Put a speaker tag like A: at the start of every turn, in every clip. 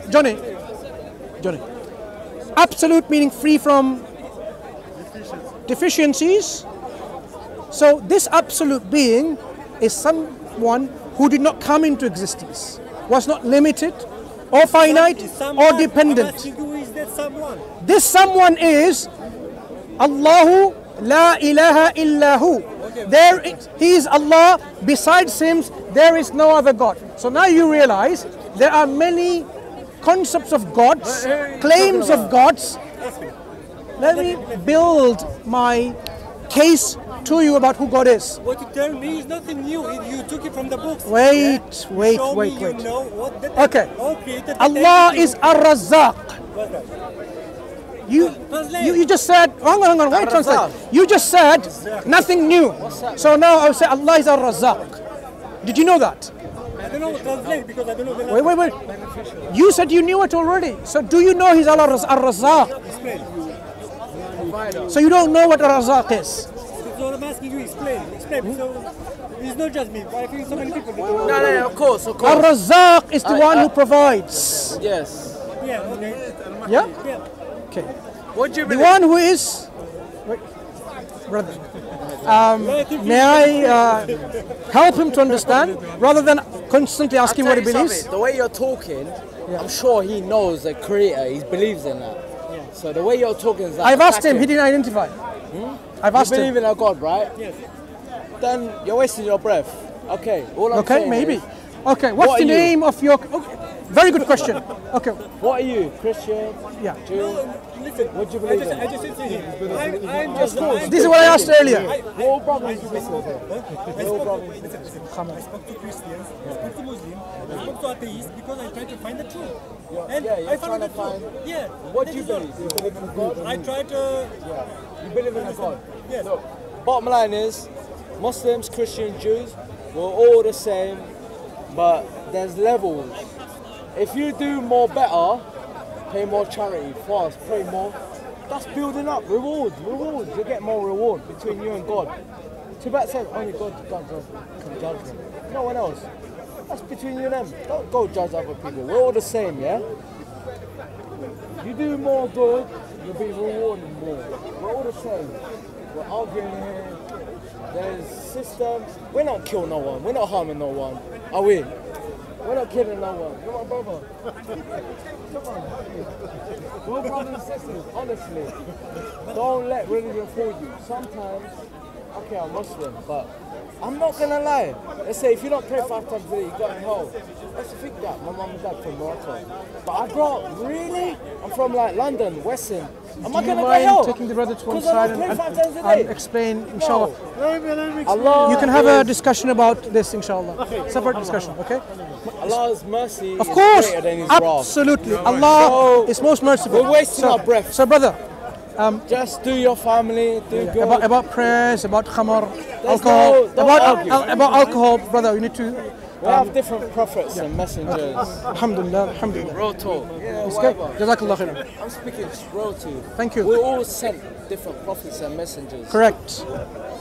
A: Johnny. Absolute meaning free from deficiencies. So this absolute being is someone who did not come into existence, was not limited or finite or dependent.
B: Who is that someone?
A: This someone is Allahu la ilaha illahu. He is Allah. Besides him, there is no other God. So now you realize there are many concepts of gods, claims of gods. Let me build my case to you about who God is.
B: What you tell me is nothing new. You took it from the books.
A: Wait.
B: You know what that
A: Okay.
B: all created
A: Allah is Ar-Razzaq.
B: What's that?
A: You just said, hang on, wait, translate. You just said nothing new. So now I'll say Allah is Ar-Razzaq. Did you know that?
B: I don't know translate because I don't know the
A: Wait. You said you knew it already. So do you know he's Ar-Razzaq?
B: Explain.
A: So you don't know what Ar-Razzaq is?
B: So I'm asking you, explain. So it's not just me. I think so many people.
C: No, of course.
A: Ar-Razzaq is the one who provides.
C: Yes.
B: Yeah, okay.
A: Yeah?
B: Yeah.
A: Okay.
C: What do you
A: The
C: believe?
A: one who is... Wait, brother. May I help him to understand rather than constantly ask him what he believes?
C: The way you're talking, I'm sure he knows the creator. He believes in that. So the way you're talking is like
A: I've asked him,
C: attacking.
A: he didn't identify. I've
C: You
A: asked
C: believe
A: him.
C: in a God, right?
B: Yes.
C: Then you're wasting your breath. Okay. All I'm
A: Okay,
C: saying
A: maybe.
C: is,
A: Okay, what's
C: What
A: the
C: are you?
A: name of your... Okay, very good question. Okay,
C: what are you? Christian?
A: yeah.
C: Jew?
B: Listen,
C: What do you believe
B: I just said to him, I'm just...
A: This is what I asked earlier.
C: We're all brothers and sisters here.
B: I spoke to Christians, I spoke to Muslims, I spoke to atheists because I tried to find the truth. And
C: Yeah, you're
B: I found
C: trying
B: the
C: to find-
B: truth. Yeah.
C: What
B: that
C: do you
B: is all.
C: believe? You believe in God?
B: I tried to...
C: You believe in a God?
B: Yes.
C: Look, bottom line is, Muslims, Christians, Jews, we're all the same, but there's levels. If you do more better, pay more charity, fast, pray more, that's building up, rewards, you get more reward between you and God. Tibet says only God can judge them, no one else. That's between you and them, don't go judge other people, we're all the same, yeah? You do more good, you'll be rewarded more. We're all the same. We're arguing here. There's systems. We're not killing no one. We're not harming no one. Are we? We're not killing no one. You're my brother. Come on. We're brothers and sisters, honestly. Don't let religion fool you. Sometimes, okay, I'm Muslim, but I'm not gonna lie. Let's say if you don't pray 5 times a day, you got in hell. Let's think that. My mum and dad from Morocco. But I grew up, really? I'm from like London, Western. Am I
A: Do you
C: gonna go
A: mind
C: hell?
A: taking the brother to one
C: 'Cause I
A: side
C: don't pray 5 times a
A: and
C: day.
A: explain, inshallah?
C: Allah
A: You can have a
C: is-
A: discussion about this, inshallah. Separate discussion, okay?
C: Allah's mercy
A: Of
C: is
A: course,
C: greater than His wrath.
A: absolutely. Allah
C: So,
A: is most merciful.
C: we're wasting our breath.
A: So, brother,
C: Just do your family, do good.
A: about prayers, about khamar,
C: There's
A: alcohol,
C: don't argue.
A: about alcohol, brother, you need to.
C: We have different prophets and messengers.
A: Alhamdulillah.
C: Real talk. Yeah,
A: It's good.
C: whatever.
A: Jazakallah khairan.
C: I'm speaking real to you.
A: Thank you.
C: We're all sent different prophets and messengers.
A: Correct.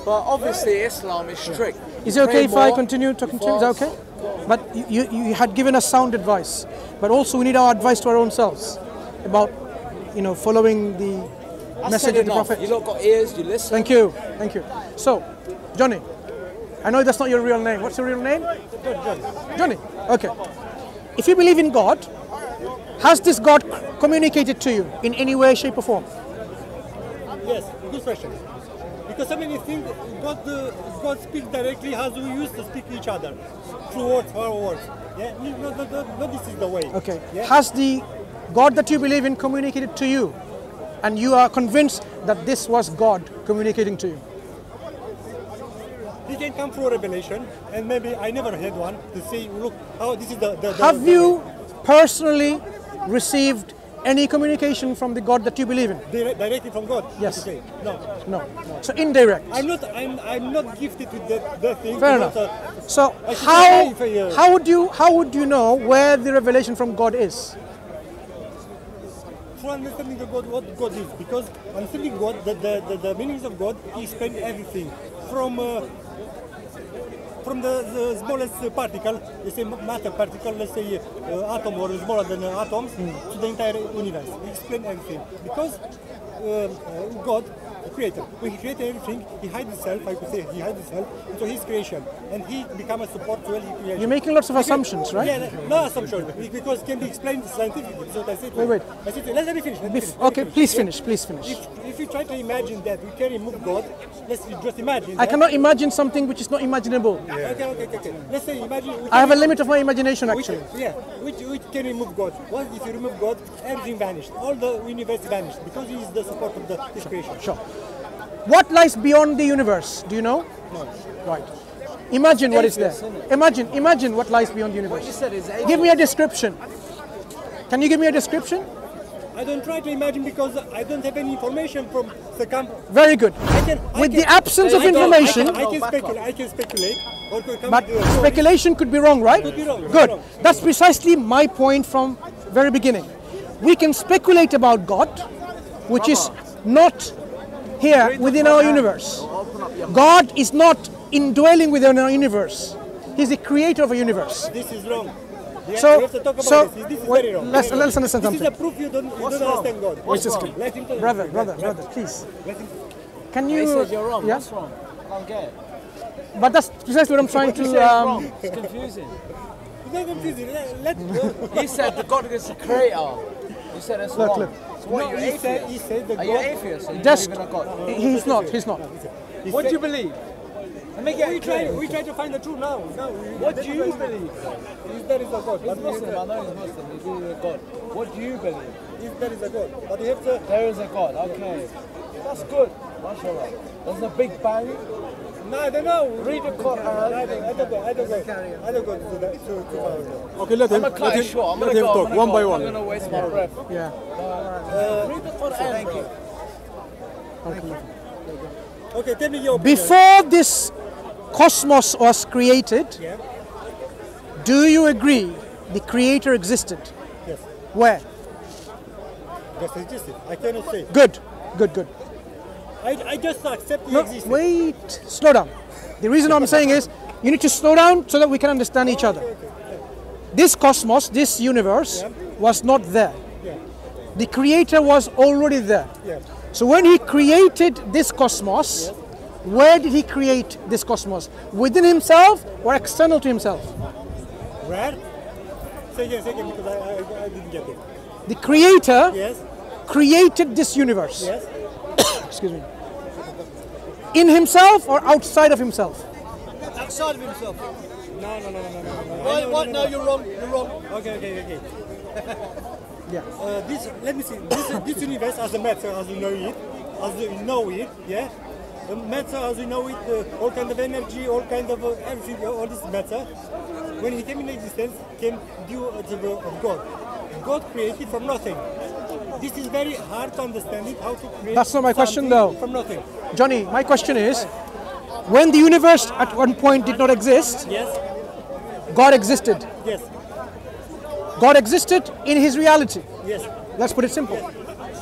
C: But obviously Islam is strict.
A: Is it okay if I continue talking to you? Is that okay? But you had given us sound advice, but also we need our advice to our own selves about, following the message of the Prophet.
C: You don't got ears, you listen.
A: Thank you. So, Johnny, I know that's not your real name. What's your real name? Johnny. Okay. If you believe in God, has this God communicated to you in any way, shape, or form?
B: Yes, good question. Because so many things, God speaks directly as we used to speak to each other, through words, our words. Yeah, no, this is the way.
A: Okay.
B: Yeah?
A: Has the God that you believe in communicated to you, and you are convinced that this was God communicating to you?
B: He can come through revelation, and maybe I never had one to say, look, how this is the
A: Have you personally received any communication from the God that you believe in?
B: directly from God?
A: Yes.
B: Okay. No.
A: No. So indirect.
B: I'm not gifted with that thing.
A: Fair
B: because,
A: enough. So
B: I should say if I,
A: how would you know where the revelation from God is?
B: through understanding the God, what God is, because understanding God, the meanings of God, He explained everything from from the smallest particle, let's say matter particle, let's say atom or smaller than atoms, to the entire universe. He explained everything. Because God, the creator, when he created everything, he hides himself, I could say, he hides himself into his creation. And he becomes a support to all his creation.
A: You're making lots of assumptions, right?
B: Yeah, no assumption, because it can be explained scientifically. So I said,
A: Wait.
B: I said, let me finish.
A: Okay, please finish.
B: If you try to imagine that we can remove God, let's just imagine.
A: I cannot imagine something which is not imaginable.
B: Okay. Let's say imagine.
A: I have a limit of my imagination, actually.
B: Which can remove God. What if you remove God? Everything vanished. All the universe vanished because He is the support of His creation.
A: Sure. What lies beyond the universe? Do you know?
B: No.
A: Right. Imagine what is there. Imagine what lies beyond the universe. Give me a description. Can you give me a description?
B: I don't try to imagine because I don't have any information from the camp.
A: Very good. With the absence of information,
B: I can speculate. Or could come
A: but
B: with the
A: speculation could be wrong, right?
B: Could be wrong.
A: Good. That's precisely my point from very beginning. We can speculate about God, which is not here within our universe. God is not indwelling within our universe. He's the creator of a universe.
B: This is wrong. We
A: So,
B: have to talk about this. This is very wrong.
A: let's understand
B: This is
A: something.
B: a proof you don't understand God.
A: What's this?
B: Let him talk.
A: Brother, please.
B: Let him
A: Can
C: He
A: you?
C: said you're wrong.
A: Yeah?
C: What's wrong? I can't get it.
A: But that's precisely what I'm trying
C: What you
A: to.
C: said is wrong. It's confusing.
B: It's not confusing. Let
C: He said the God is the creator. You said that's
A: Look,
C: wrong.
A: look.
C: So what,
B: No,
C: you're
B: he
C: atheist?
B: said the
C: Are you
B: God.
C: atheist? Or you
A: Just,
C: believe in a God?
A: he's not.
C: What do you believe? Let me get
B: We
C: it clear.
B: try to find the truth now.
C: What do you believe?
B: Is there is a God?
C: He's
B: But we have
C: Muslim, I
B: to-
C: know he's Muslim, he believes in God. What do you believe?
B: If there is a God, but you have to.
C: There is a God, okay. That's good, mashallah. There's a big bang.
B: No, I don't know.
C: Read the Quran.
B: I don't go to that. To
D: Okay, let
C: I'm
D: him,
C: gonna cut
D: let
C: it
D: him,
C: short. I'm
D: let
C: gonna
D: him
C: go.
D: talk one by
C: I'm
D: one.
C: gonna waste my breath.
A: Yeah.
C: Read the Quran, bro.
B: Okay, tell me your opinion.
A: Before this cosmos was created,
B: Yeah.
A: do you agree the creator existed?
B: Yes.
A: Where?
B: Just existed. I cannot say.
A: Good.
B: I just accept he
A: No,
B: existed.
A: wait. Slow down. The reason I'm saying is you need to slow down so that we can understand each other. This cosmos, this universe, was not there.
B: Yeah.
A: The creator was already there.
B: Yeah.
A: So when he created this cosmos, where did he create this cosmos? Within himself or external to himself?
B: Where? Say again, because I didn't get it.
A: The creator
B: Yes.
A: created this universe.
B: Yes.
A: Excuse me. In himself or outside of himself?
B: Outside of himself. No.
D: What? No, you're wrong.
B: Okay.
A: Yeah.
B: Let me see. This universe as a matter, as you know it, yeah. The matter as you know it, all kind of energy, all kind of everything, all this matter. When he came in existence, came due to the of God. God created from nothing. This is very hard to understand it. How to create.
A: That's not my question,
B: something
A: though.
B: From nothing.
A: Johnny, my question is, when the universe at one point did not exist,
B: Yes.
A: God existed.
B: Yes.
A: God existed in his reality.
B: Yes.
A: Let's put it simple.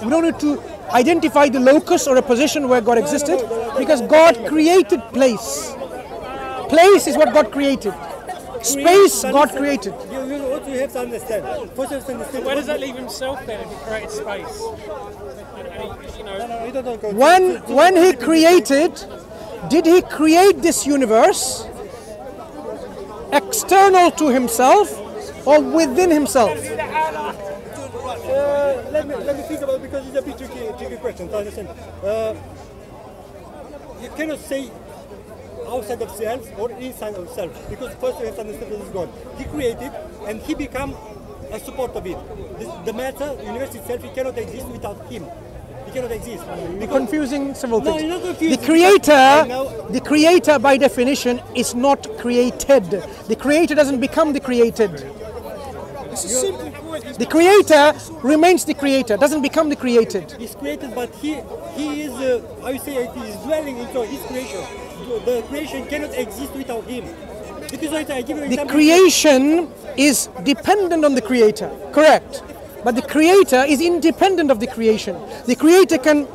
A: We don't need to identify the locus or a position where God existed because God created place. Place is what God created. Space God created.
B: What you have to understand. First you have to understand.
E: Where does that leave himself then if he created space? You know,
B: No, you don't go.
A: When he created, did he create this universe external to himself or within himself?
B: Let me think about it because it's a bit tricky question to understand. You cannot say outside of self or inside of self because first you have to understand this is God. He created and he become a support of it. The matter, the universe itself, it cannot exist without him. It cannot exist.
A: You're confusing several
B: No,
A: things.
B: you're not confused.
A: The creator by definition is not created. The creator doesn't become the created. The creator remains the creator, doesn't become the created.
B: He's created, but he is, I would say, he is dwelling into his creation. The creation cannot exist without him. Because I give you an
A: The
B: example.
A: creation is dependent on the creator, correct. But the creator is independent of the creation. The creator can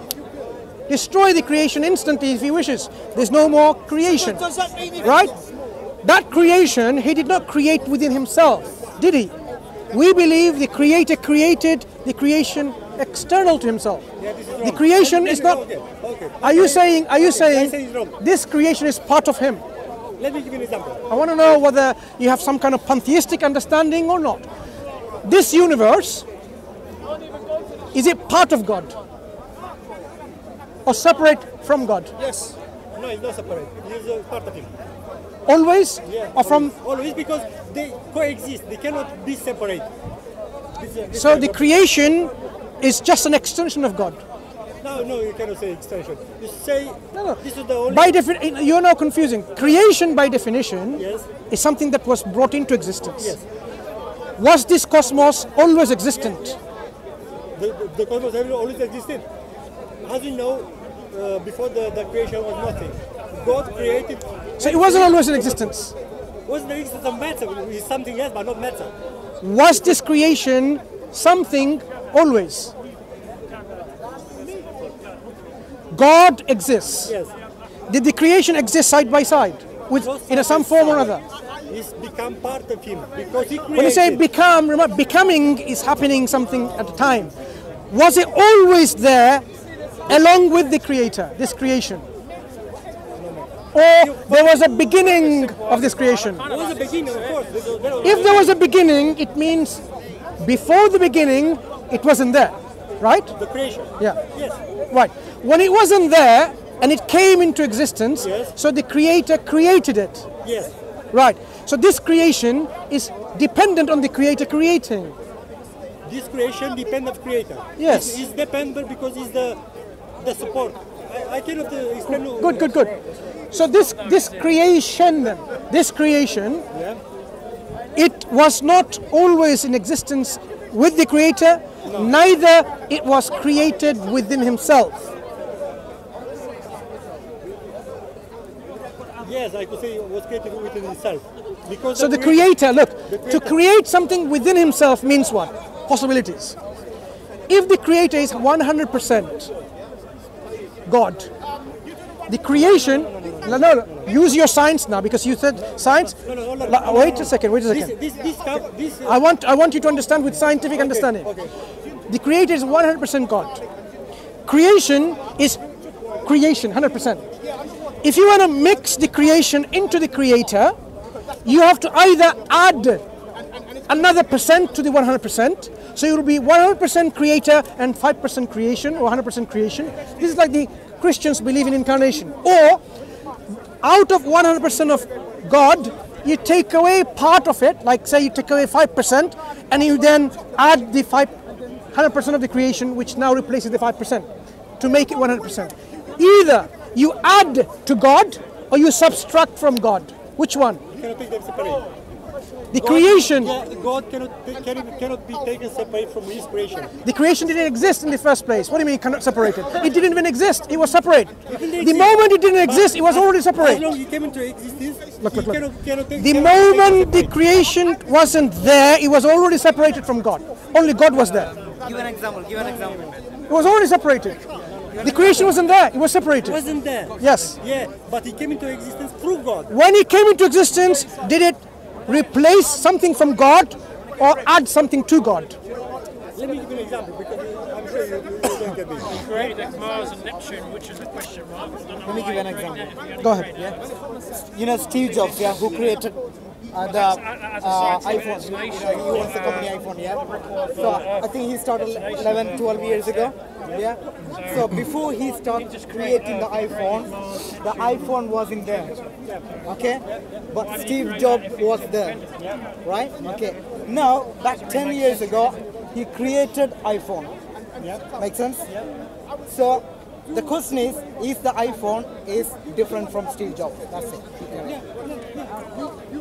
A: destroy the creation instantly if he wishes. There's no more creation, right? That creation, he did not create within himself, did he? We believe the Creator created the creation external to himself.
B: Yeah, this is wrong.
A: The creation is not.
B: Okay.
A: Are you saying
B: it's wrong.
A: this creation is part of him?
B: Let me give you an example.
A: I want to know whether you have some kind of pantheistic understanding or not. This universe, is it part of God? Or separate from God?
B: Yes. No, it's not separate. It's a part of him.
A: Always?
B: Yeah.
A: Or from?
B: Always, because they coexist. They cannot be separate.
A: So the creation is just an extension of God.
B: No, you cannot say extension. You say
A: No.
B: this is the only.
A: By definition, you're now confusing. Creation, by definition,
B: Yes.
A: is something that was brought into existence.
B: Yes.
A: Was this cosmos always existent?
B: The cosmos have always existed. As you know, before the creation was nothing. God created.
A: So it wasn't always in existence.
B: Wasn't the existence of matter? It's something else, but not matter.
A: Was this creation something always? God exists.
B: Yes.
A: Did the creation exist side by side, with in some form or other?
B: It's become part of him because he created.
A: When you say become, remember, becoming is happening something at a time. Was it always there, along with the Creator, this creation? Or there was a beginning of this creation?
B: It was the beginning, of course.
A: If there was a beginning, it means before the beginning, it wasn't there, right?
B: The creation.
A: Yeah.
B: Yes.
A: Right. When it wasn't there and it came into existence,
B: Yes.
A: so the Creator created it.
B: Yes.
A: Right. So this creation is dependent on the Creator creating.
B: This creation depends on Creator.
A: Yes.
B: It's dependent because it's the support. I cannot explain.
A: Good. So this creation,
B: Yeah.
A: it was not always in existence with the Creator, neither it was created within himself.
B: Yes, I could say it was created within himself. Because
A: So the Creator, look, to create something within himself means what? Possibilities. If the Creator is 100% God, the creation, no, use your science now, because you said science. Wait a second.
B: This
A: I want you to understand with scientific understanding.
B: Okay.
A: The Creator is 100% God. Creation is creation, 100%. If you want to mix the creation into the Creator, you have to either add another percent to the 100%, so it will be 100% Creator and 5% creation, or 100% creation. This is like the Christians believe in incarnation. Or, out of 100% of God, you take away part of it, like say you take away 5%, and you then add the 100% of the creation, which now replaces the 5%, to make it 100%. Either you add to God, or you subtract from God. Which one?
B: You cannot take them separate.
A: The creation.
B: God cannot be taken separate from His creation.
A: The creation didn't exist in the first place. What do you mean cannot separate it? It didn't even exist. It was separate. The moment it didn't exist, it was already separate.
B: As long as it came into existence,
A: Look.
B: cannot take
A: The moment the creation wasn't there, it was already separated from God. Only God was there.
F: Give an example.
A: It was already separated. The creation wasn't there. It was separated.
B: wasn't there.
A: Yes.
B: Yeah, but it came into existence through God.
A: When it came into existence, did it replace something from God or add something to God?
B: Let me give you an example, because I'm sure you don't get this.
E: Created Mars and Neptune, which is the question mark.
F: Let me give you an example.
A: Go ahead.
F: You know Steve Jobs, yeah, who created the iPhone. He owns the company iPhone, yeah. So I think he started 11, 12 years ago. Yeah. So before he started creating the iPhone wasn't there. Okay. But Steve Jobs was there. Right? Okay. Now, back 10 years ago, he created iPhone. Make sense? So the question is the iPhone is different from Steve Jobs? That's it.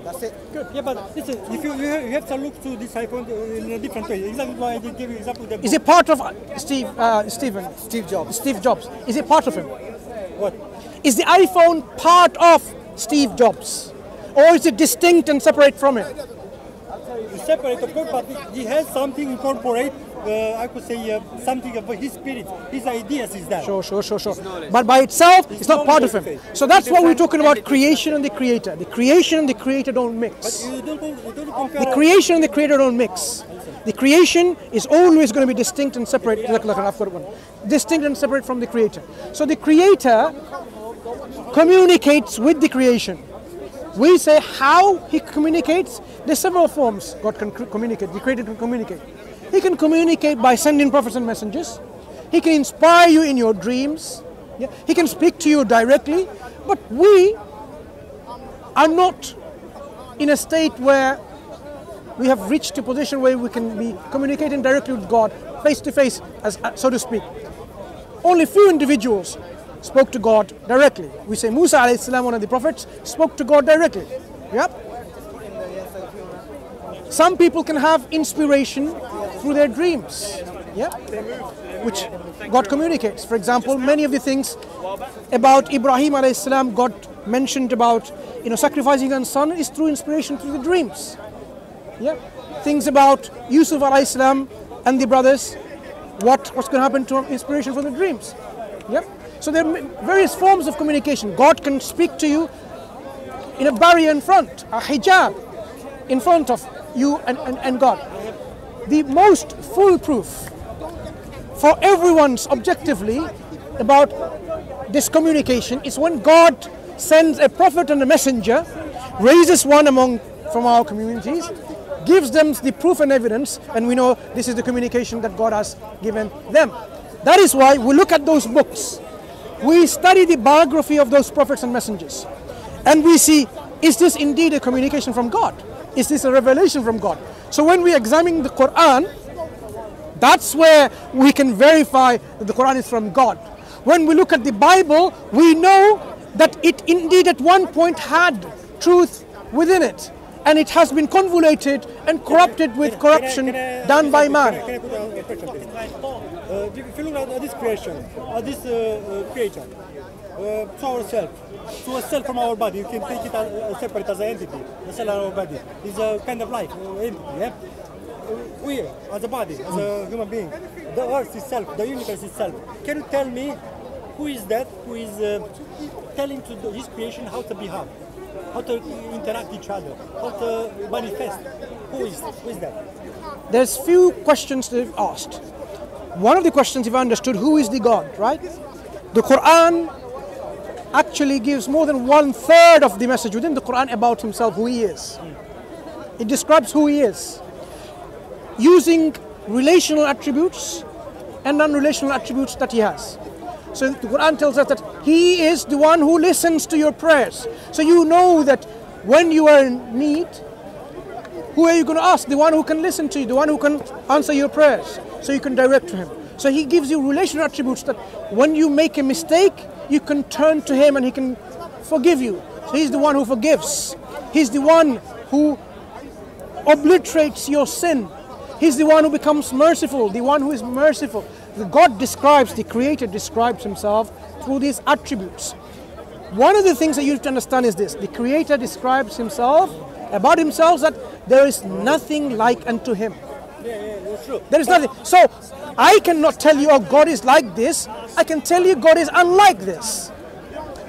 F: That's it.
B: Good. Yeah, but listen, if you have to look to this iPhone in a different way. Exactly why I did give you example.
A: Is it part of Steve
F: Jobs.
A: Steve Jobs. Is it part of him?
B: What?
A: Is the iPhone part of Steve Jobs? Or is it distinct and separate from him?
B: separate, of course, but he has something incorporate. I could say something of his spirit, his ideas is that.
A: Sure. But by itself, it's not part of him. So that's what we're talking about, creation and the creator. The creation and the creator don't mix.
B: You don't compare.
A: The creation and the creator don't mix. The creation is always going to be distinct and separate. I've got one. Distinct and separate from the creator. So the creator communicates with the creation. We say how he communicates. There's several forms God can communicate. The creator can communicate. He can communicate by sending prophets and messengers. He can inspire you in your dreams. Yeah? He can speak to you directly. But we are not in a state where we have reached a position where we can be communicating directly with God, face to face, as so to speak. Only few individuals spoke to God directly. We say Musa alayhi salam, one of the prophets, spoke to God directly. Yep. Some people can have inspiration through their dreams, yeah, which God communicates. For example, many of the things about Ibrahim alayhi salam, God mentioned about sacrificing his son is through inspiration through the dreams. Yeah, things about Yusuf alayhi salam and the brothers, what's going to happen to him, inspiration from the dreams. Yeah, so there are various forms of communication. God can speak to you in a barrier in front, a hijab in front of you and God. The most foolproof for everyone's objectively about this communication is when God sends a prophet and a messenger, raises one from our communities, gives them the proof and evidence, and we know this is the communication that God has given them. That is why we look at those books. We study the biography of those prophets and messengers, and we see, is this indeed a communication from God? Is this a revelation from God? So when we examine the Quran, that's where we can verify that the Quran is from God. When we look at the Bible, we know that it indeed at one point had truth within it, and it has been convoluted and corrupted with corruption done by man.
B: Can I put a question, please? If you look at this creation, this creature, to ourselves, to a cell from our body, you can take it as separate as an entity. The cell of our body is a kind of life, entity. Yeah? We, as a body, as a human being, the earth itself, the universe itself. Can you tell me who is that? Who is telling to his creation how to behave, how to interact with each other, how to manifest? Who is that?
A: There's few questions they've asked. One of the questions, if I understood, who is the God, right? The Quran actually gives more than 1/3 of the message within the Quran about himself, who he is. It describes who he is, using relational attributes and non-relational attributes that he has. So the Quran tells us that he is the one who listens to your prayers. So you know that when you are in need, who are you going to ask? The one who can listen to you, the one who can answer your prayers, so you can direct to him. So he gives you relational attributes that when you make a mistake, you can turn to him and he can forgive you. So he's the one who forgives. He's the one who obliterates your sin. He's the one who becomes merciful, the one who is merciful. God describes, the Creator describes himself through these attributes. One of the things that you have to understand is this: the Creator describes himself, about himself, that there is nothing like unto him.
B: That's true.
A: There is nothing. So I cannot tell you, oh, God is like this. I can tell you God is unlike this,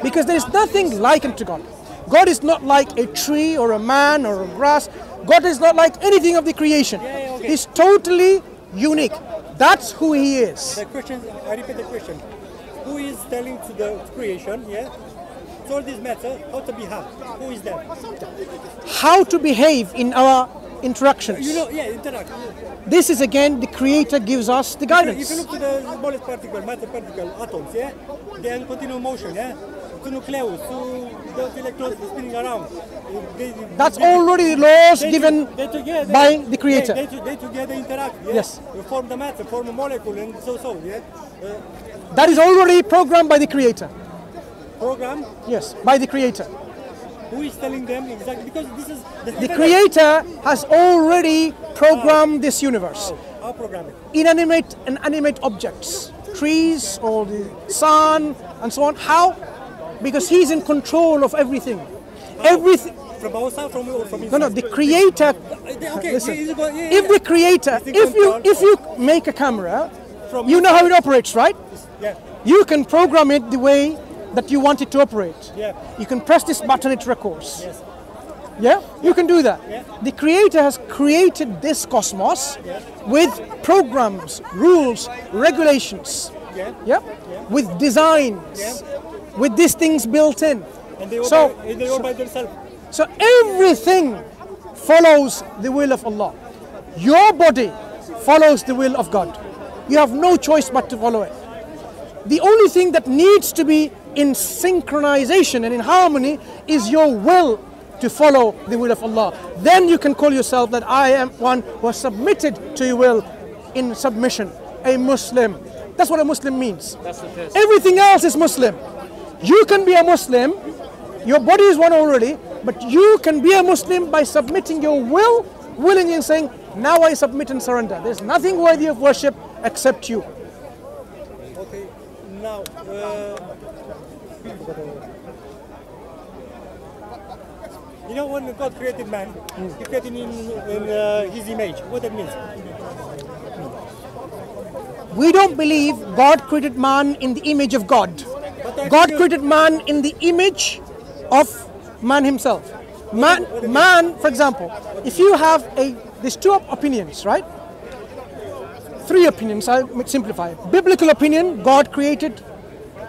A: because there is nothing like unto God. God is not like a tree or a man or a grass. God is not like anything of the creation.
B: Okay.
A: He's totally unique. That's who he is.
B: The question, I repeat the question. Who is telling to the creation, yeah? So all this matter, how to behave? Who is that?
A: How to behave in our interactions.
B: Interact.
A: This is again, the Creator gives us the guidance.
B: If you look to the smallest particle, matter particle, atoms, yeah? They are in continuous motion, yeah? To nucleus, to the electrons spinning around.
A: That's already the laws given by the Creator.
B: They together interact, yeah?
A: Yes.
B: They form the matter, form a molecule, and so, yeah?
A: That is already programmed by the Creator.
B: Program?
A: Yes, by the Creator.
B: Who is telling them exactly? Because this is...
A: The Creator has already programmed this universe.
B: How program it?
A: Inanimate and animate objects, trees or the sun and so on. How? Because he's in control of everything. Everything.
B: From outside, from inside?
A: No, the creator.
B: Okay,
A: Listen,
B: yeah,
A: if the creator, if you make a camera, you know how it operates, right?
B: Yeah.
A: You can program it the way that you want it to operate.
B: Yeah.
A: You can press this button, it records.
B: Yes.
A: Yeah? You can do that.
B: Yeah.
A: The creator has created this cosmos with programs, rules, regulations.
B: Yeah.
A: Yeah? With designs, with these things built in.
B: And they all by themselves.
A: So everything follows the will of Allah. Your body follows the will of God. You have no choice but to follow it. The only thing that needs to be in synchronization and in harmony is your will to follow the will of Allah. Then you can call yourself that I am one who has submitted to your will in submission, a Muslim. That's what a Muslim means.
E: That's the test.
A: Everything else is Muslim. You can be a Muslim, your body is one already, but you can be a Muslim by submitting your will willingly and saying, now I submit and surrender. There's nothing worthy of worship except you.
B: Okay, now, you know when God created man, He created him in His image. What that means?
A: We don't believe God created man in the image of God. God created man in the image of man himself. Man, for example, if you have there's two opinions, right? Three opinions, I'll simplify. Biblical opinion, God created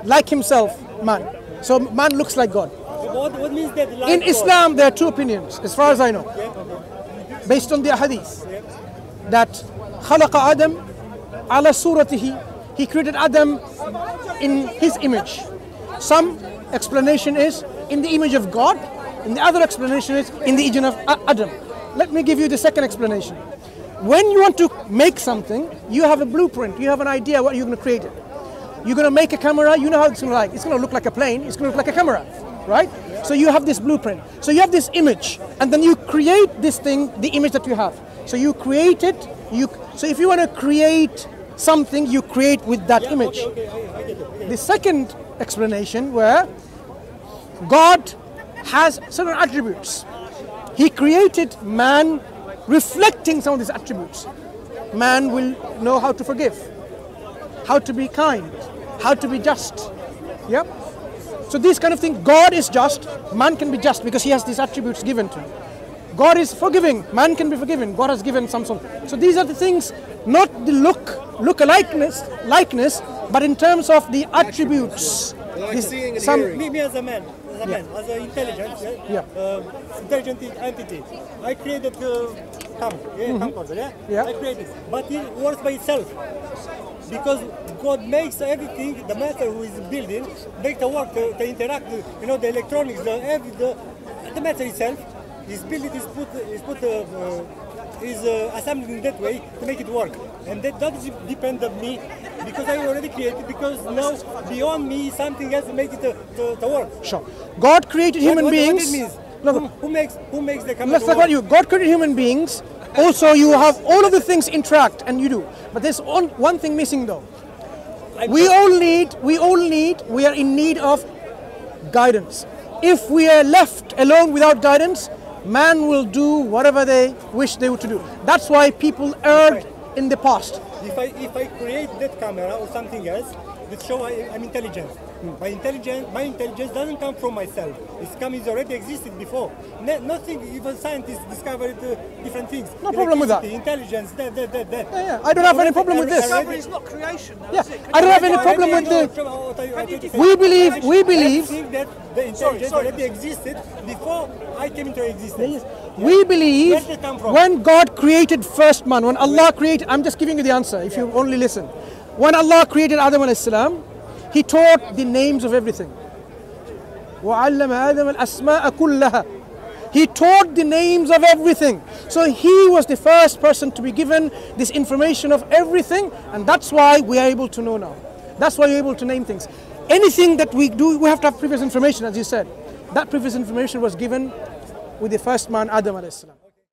A: like himself, man. So man looks like God.
B: What means that? Like
A: In
B: God?
A: Islam, there are two opinions, as far as I know. Based on the hadith. That خلق Adam ala suratihi. He created Adam in his image. Some explanation is in the image of God, and the other explanation is in the image of Adam. Let me give you the second explanation. When you want to make something, you have a blueprint, you have an idea what you're going to create it. You're going to make a camera, you know how it's going to look. It's going to look like a plane, it's going to look like a camera, right? So you have this blueprint. So you have this image, and then you create this thing, the image that you have. So you create it, so if you want to create something, you create with that image.
B: I get it.
A: The second explanation where God has certain attributes. He created man reflecting some of these attributes. Man will know how to forgive, how to be kind, how to be just. Yep. So these kind of things, God is just, man can be just because he has these attributes given to him. God is forgiving, man can be forgiven, God has given some sort. So these are the things, not the likeness, but in terms of the attributes.
C: Like seeing and
A: some,
C: hearing.
B: Me as a man, as an intelligent, intelligent entity, I created camcorder, I created, but it works by itself because God makes everything. The matter who is building make the work, the interact, the electronics, the matter itself is built, is assembled in that way to make it work, and that doesn't depend on me because I already created. Because now beyond me something else to make it to work.
A: Sure. God created human beings.
B: What it means?
A: No,
B: Who makes the camera?
A: let's talk about you. God created human beings. Also, you have all of the things interact, and you do. But there's one thing missing, though. We are in need of guidance. If we are left alone without guidance, man will do whatever they wish they were to do. That's why people erred in the past.
B: If I create that camera or something else, that show I'm intelligent. My intelligence doesn't come from myself. It's already existed before. Nothing, even scientists discovered different things.
A: No problem with that.
B: Intelligence, that.
A: Yeah. I don't have any problem with this.
E: It's not creation.
A: Yeah, I don't have any problem with the. We believe.
B: I think that the intelligence already existed before I came into existence.
A: We believe
B: Where did it come from?
A: when God created first man, when Allah created, I'm just giving you the answer if you only listen. When Allah created Adam alayhi salam, He taught the names of everything. وَعَلَّمَ آدَمَ الْأَسْمَاءَ كُلَّهَا. He taught the names of everything. So he was the first person to be given this information of everything, and that's why we are able to know now. That's why we're able to name things. Anything that we do, we have to have previous information, as you said. That previous information was given with the first man, Adam alayhi salam.